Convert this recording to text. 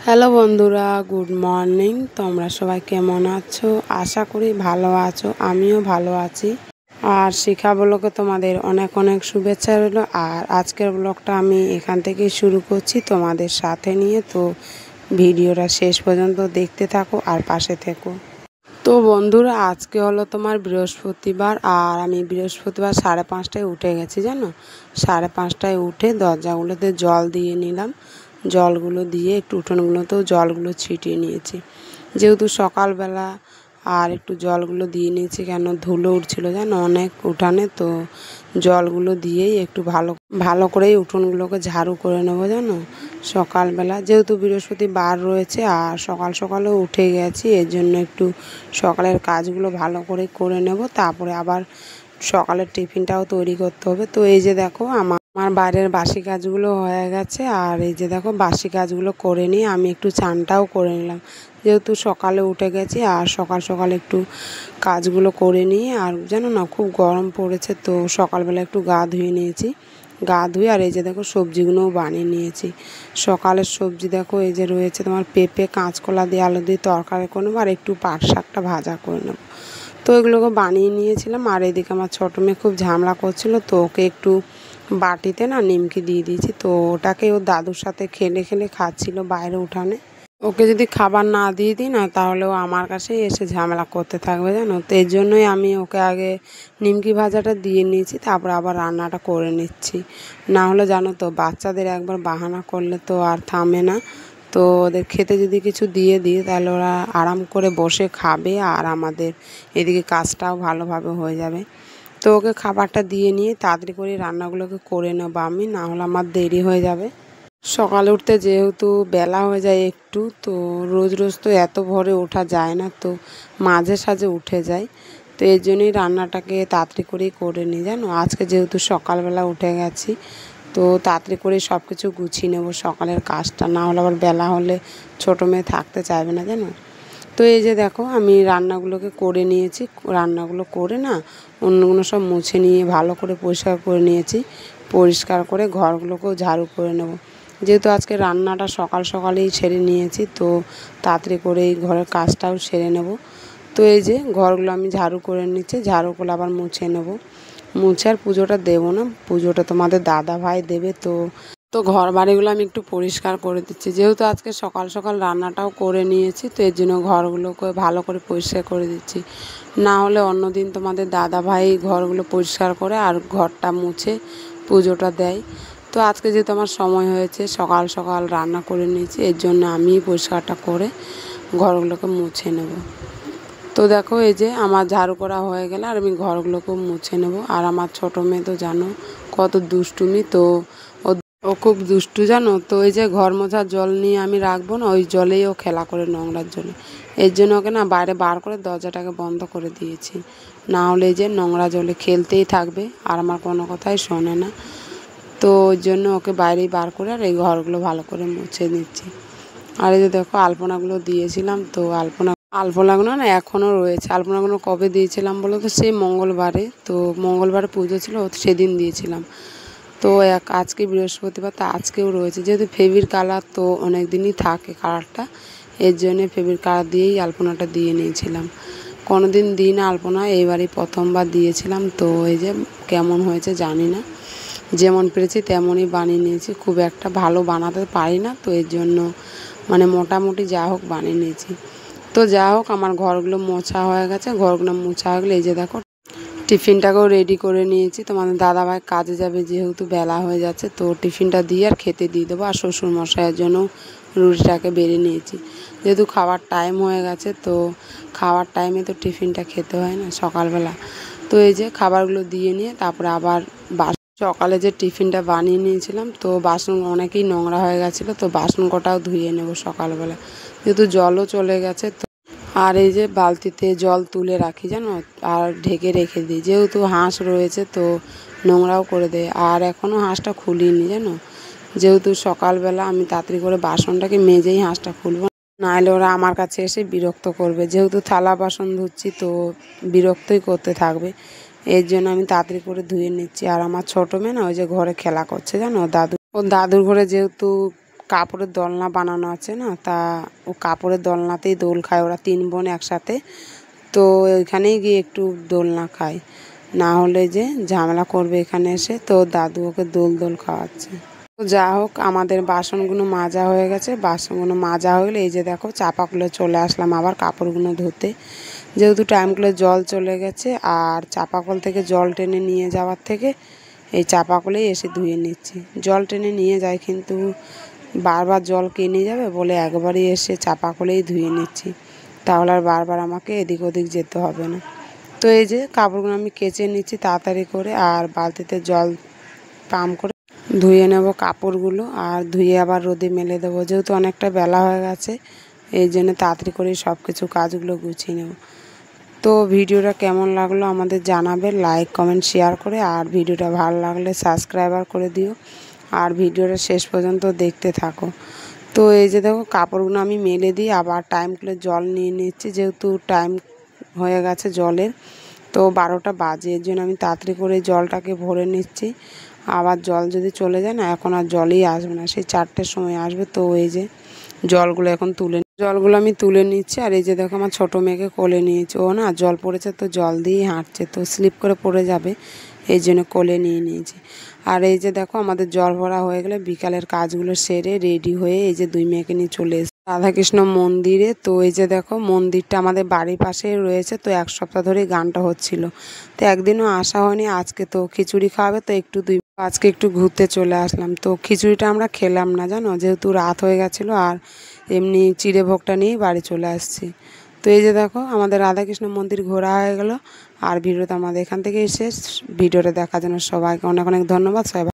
Hello বন্ধুরা, good morning. তোমরা সবাই কেমন আছো? আশা করি ভালো আছো। আমিও ভালো আছি। আর শিখা ব্লগে তোমাদের অনেক অনেক শুভেচ্ছা রইল। আর আজকের ব্লগটা আমি এখান থেকেই শুরু করছি তোমাদের সাথে নিয়ে। তো ভিডিওটা শেষ পর্যন্ত দেখতে থাকো আর পাশে থেকো। তো বন্ধুরা, আজকে হলো তোমার বৃহস্পতিবার। আর আমি বৃহস্পতিবার 5:30টায় উঠে গেছি, জানো। 5:30টায় উঠে দরজাগুলোতে জল দিয়ে নিলাম। জলগুলো দিয়ে একটু উঠোনগুলোতেও জলগুলো ছিটিয়ে নিয়েছি, যেহেতু সকালবেলা। আর একটু জলগুলো দিয়ে নিয়েছি, কেন ধুলো উঠছিল জানো অনেক উঠানে। তো জলগুলো দিয়েই একটু ভালো ভালো করেই উঠোনগুলোকে ঝাড়ু করে নেবো, জানো সকালবেলা। যেহেতু বৃহস্পতিবার রয়েছে আর সকাল সকালেও উঠে গেছি, এর জন্য একটু সকালের কাজগুলো ভালো করে করে নেব। তারপরে আবার সকালের টিফিনটাও তৈরি করতে হবে। তো এই যে দেখো, আমার বাইরের বাসি কাজগুলো হয়ে গেছে। আর এই যে দেখো, বাসি কাজগুলো করে নিয়ে আমি একটু চানটাও করে নিলাম, যেহেতু সকালে উঠে গেছি। আর সকাল সকাল একটু কাজগুলো করে নিয়ে, আর জানো না খুব গরম পড়েছে, তো সকালবেলা একটু গা ধুয়ে নিয়েছি। গা ধুয়ে আর এই যে দেখো সবজিগুলোও বানিয়ে নিয়েছি। সকালের সবজি দেখো, এই যে রয়েছে তোমার পেঁপে, কাঁচকলা দিয়ে আলু দিয়ে তরকারি করে নেবো, আর একটু পাট শাকটা ভাজা করে নেবো। তো এগুলোকে বানিয়ে নিয়েছিলাম। আর এদিকে আমার ছোটো মেয়ে খুব ঝামেলা করছিল, তো ওকে একটু বাটিতে না নিমকি দিয়ে দিয়েছি। তো ওটাকে ওর দাদুর সাথে খেলে খেলে খাচ্ছিল বাইরে উঠানে। ওকে যদি খাবার না দিয়ে দিই না, তাহলে ও আমার কাছেই এসে ঝামেলা করতে থাকবে, জানো। তো এর জন্যই আমি ওকে আগে নিমকি ভাজাটা দিয়ে নিয়েছি, তারপর আবার রান্নাটা করে নিচ্ছি। না হলে জানো তো, বাচ্চাদের একবার বাহানা করলে তো আর থামে না। তো ওদের খেতে যদি কিছু দিয়ে দিই, তাহলে ওরা আরাম করে বসে খাবে, আর আমাদের এদিকে কাজটাও ভালোভাবে হয়ে যাবে। তো ওকে খাবারটা দিয়ে নিয়ে তাড়াতাড়ি করে রান্নাগুলোকে করে নেবো আমি, না হলে আমার দেরি হয়ে যাবে। সকালে উঠতে যেহেতু বেলা হয়ে যায় একটু, তো রোজ রোজ তো এত ভোরে ওঠা যায় না, তো মাঝে সাঝে উঠে যায়। তো এর জন্যই রান্নাটাকে তাড়াতাড়ি করেই করে নিই, জানো। আজকে যেহেতু সকালবেলা উঠে গেছি, তো তাড়াতাড়ি করে সব কিছু গুছিয়ে নেবো সকালের কাজটা, না হলে আবার বেলা হলে ছোটো মেয়ে থাকতে চাইবে না, জানো। তো এই যে দেখো, আমি রান্নাগুলোকে করে নিয়েছি। রান্নাগুলো করে না অন্যগুলো সব মুছে নিয়ে ভালো করে পরিষ্কার করে নিয়েছি। পরিষ্কার করে ঘরগুলোকেও ঝাড়ু করে নেব, যেহেতু আজকে রান্নাটা সকাল সকালেই সেরে নিয়েছি। তো তাড়াতাড়ি করে এই ঘরের কাজটাও সেরে নেব। তো এই যে ঘরগুলো আমি ঝাড়ু করে নিচ্ছি, ঝাড়ু করে আবার মুছে নেব। মুছে আর পুজোটা দেবো না, পুজোটা তোমাদের দাদা ভাই দেবে। তো ঘর বাড়িগুলো আমি একটু পরিষ্কার করে দিচ্ছি, যেহেতু আজকে সকাল সকাল রান্নাটাও করে নিয়েছি। তো এর জন্য ঘরগুলোকে ভালো করে পরিষ্কার করে দিচ্ছি, না হলে অন্যদিন তোমাদের দাদা ভাই ঘরগুলো পরিষ্কার করে আর ঘরটা মুছে পুজোটা দেয়। তো আজকে যেহেতু আমার সময় হয়েছে, সকাল সকাল রান্না করে নিয়েছি, এর জন্য আমি পরিষ্কারটা করে ঘরগুলোকে মুছে নেব। তো দেখো, এই যে আমার ঝাড়ু করা হয়ে গেলে আর আমি ঘরগুলোকেও মুছে নেব। আর আমার ছোটো মেয়ে তো জানো কত দুষ্টুমি, তো ও খুব দুষ্টু, জানো। তো এই যে ঘর মোছার জল নিয়ে আমি রাখবো না, ওই জলেই ও খেলা করে, নোংরার জলে। এর জন্য ওকে না বাইরে বার করে দরজাটাকে বন্ধ করে দিয়েছি, না হলে এই যে নোংরা জলে খেলতেই থাকবে আর আমার কোনো কথাই শোনে না। তো ওই জন্য ওকে বাইরেই বার করে আর এই ঘরগুলো ভালো করে মুছে নিচ্ছি। আর এই যে দেখো, আলপনাগুলো দিয়েছিলাম, তো আলপনাগুলো না এখনও রয়েছে। আলপনাগুলো কবে দিয়েছিলাম বলো তো, সেই মঙ্গলবারে। তো মঙ্গলবারে পুজো ছিল, সেদিন দিয়েছিলাম। তো আজকে বৃহস্পতিবার, তো আজকেও রয়েছে। যেহেতু ফেব্রিক কালার তো অনেক দিনই থাকে কালারটা, এর জন্যে ফেব্রিক কালার দিয়েই আলপনাটা দিয়ে নিয়েছিলাম। কোনো দিন দিই না আলপনা, এইবারই প্রথমবার দিয়েছিলাম। তো এই যে কেমন হয়েছে জানি না, যেমন পেরেছি তেমনই বানিয়ে নিয়েছি। খুব একটা ভালো বানাতে পারি না, তো এর জন্য মানে মোটামুটি যা হোক বানিয়ে নিয়েছি। তো যা হোক, আমার ঘরগুলো মোছা হয়ে গেছে। ঘরগুলো মোছা হয়ে গেলে এই যে দেখো, টিফিনটাকেও রেডি করে নিয়েছি। তোমাদের দাদাভাই কাজে যাবে, যেহেতু বেলা হয়ে যাচ্ছে, তো টিফিনটা দিয়ে আর খেতে দিয়ে দেবো। আর শ্বশুরমশাইয়ের জন্য রুটিটাকে বেড়ে নিয়েছি, যেহেতু খাওয়ার টাইম হয়ে গেছে। তো খাওয়ার টাইমে তো টিফিনটা খেতে হয় না সকালবেলা। তো এই যে খাবারগুলো দিয়ে নিয়ে তারপরে আবার সকালে যে টিফিনটা বানিয়ে নিয়েছিলাম, তো বাসন অনেকেই নোংরা হয়ে গেছিলো, তো বাসন কটাও ধুয়ে নেব সকালবেলা, যেহেতু জলও চলে গেছে। তো আর এই যে বালতিতে জল তুলে রাখি, জানো, আর ঢেকে রেখে দিই, যেহেতু হাঁস রয়েছে তো নোংরাও করে দেয়। আর এখনও হাঁসটা খুলিনি, জানো, যেহেতু সকালবেলা আমি তাড়াতাড়ি করে বাসনটাকে মেজেই হাঁসটা খুলবো, নাহলে ওরা আমার কাছে এসে বিরক্ত করবে। যেহেতু থালা বাসন ধুচ্ছি, তো বিরক্তই করতে থাকবে। এর জন্য আমি তাড়াতাড়ি করে ধুয়ে নিচ্ছি। আর আমার ছোটো মেয়ে না, ওই যে ঘরে খেলা করছে, জানো, ওর দাদুর ঘরে যেহেতু কাপড়ের দোলনা বানানো আছে না, তা ও কাপড়ের দোলনাতেই দোল খায় ওরা 3 বোন একসাথে। তো ওইখানেই গিয়ে একটু দোলনা খায়, না হলে যে ঝামেলা করবে এখানে এসে। তো দাদু ওকে দোল খাওয়াচ্ছে। তো যা হোক, আমাদের বাসনগুলো মাজা হয়ে গেছে। বাসনগুলো মাজা হয়ে গেলে এই যে দেখো চাপাগুলো চলে আসলাম আবার কাপড়গুলো ধুতে, যেহেতু টাইমগুলো জল চলে গেছে। আর চাপাকল থেকে জল টেনে নিয়ে যাওয়ার থেকে এই চাপাকলেই এসে ধুয়ে নিচ্ছি। জল টেনে নিয়ে যায় কিন্তু বারবার জল কে নিয়ে যাবে বলে একবারই এসে চাপাকলেই ধুয়ে নিচ্ছি, তাহলে আর বারবার আমাকে এদিক ওদিক যেতে হবে না। তো এই যে কাপড়গুলো আমি কেচে নিচ্ছি তাড়াতাড়ি করে, আর বালতিতে জল পাম্প করে ধুয়ে নেব কাপড়গুলো, আর ধুয়ে আবার রোদে মেলে দেবো। যেহেতু অনেকটা বেলা হয়ে গেছে, এই জন্য তাড়াতাড়ি করে সব কিছু কাজগুলো গুছিয়ে নেব। তো ভিডিওটা কেমন লাগলো আমাদের জানাবে লাইক কমেন্ট শেয়ার করে, আর ভিডিওটা ভালো লাগলে সাবস্ক্রাইবার করে দিও, আর ভিডিওটা শেষ পর্যন্ত দেখতে থাকো। তো এই যে দেখো কাপড়গুলো আমি মেলে দিই, আবার টাইম করে জল নিয়ে নিচ্ছি, যেহেতু টাইম হয়ে গেছে জলের, তো 12টা বাজে, এর জন্য আমি তাড়াতাড়ি করে জলটাকে ভরে নিচ্ছি। আবার জল যদি চলে যায় না, এখন আর জলই আসবে না, সেই 4টের সময় আসবে। তো এই যে জলগুলো আমি তুলে নিচ্ছি। আর এই যে দেখো আমার ছোটো মেয়েকে কোলে নিয়েছি, ও না জল পড়েছে তো জল দিয়েই হাঁটছে, তো স্লিপ করে পড়ে যাবে, এই জন্য কোলে নিয়ে নিয়েছি। আর এই যে দেখো আমাদের জল ভরা হয়ে গেলে বিকালের কাজগুলো সেরে রেডি হয়ে এই যে 2 মেয়েকে নিয়ে চলে এসেছি রাধাকৃষ্ণ মন্দিরে। তো এই যে দেখো মন্দিরটা আমাদের বাড়ির পাশেই রয়েছে, তো 1 সপ্তাহ ধরেই গানটা হচ্ছিল। তো একদিনও আসা হয়নি, আজকে তো খিচুড়ি খাওয়াবে, তো আজকে একটু ঘুরতে চলে আসলাম। তো খিচুড়িটা আমরা খেলাম না জানো, যেহেতু রাত হয়ে গেছিলো, আর এমনি চিড়ে ভোগটা নিয়েই বাড়ি চলে আসছি। তো এই যে দেখো আমাদের রাধাকৃষ্ণ মন্দির ঘোরা হয়ে গেল। আর ভিডিওটা আমাদের এখান থেকেই শেষ। ভিডিওটা দেখার জন্য সবাইকে অনেক অনেক ধন্যবাদ। সবাই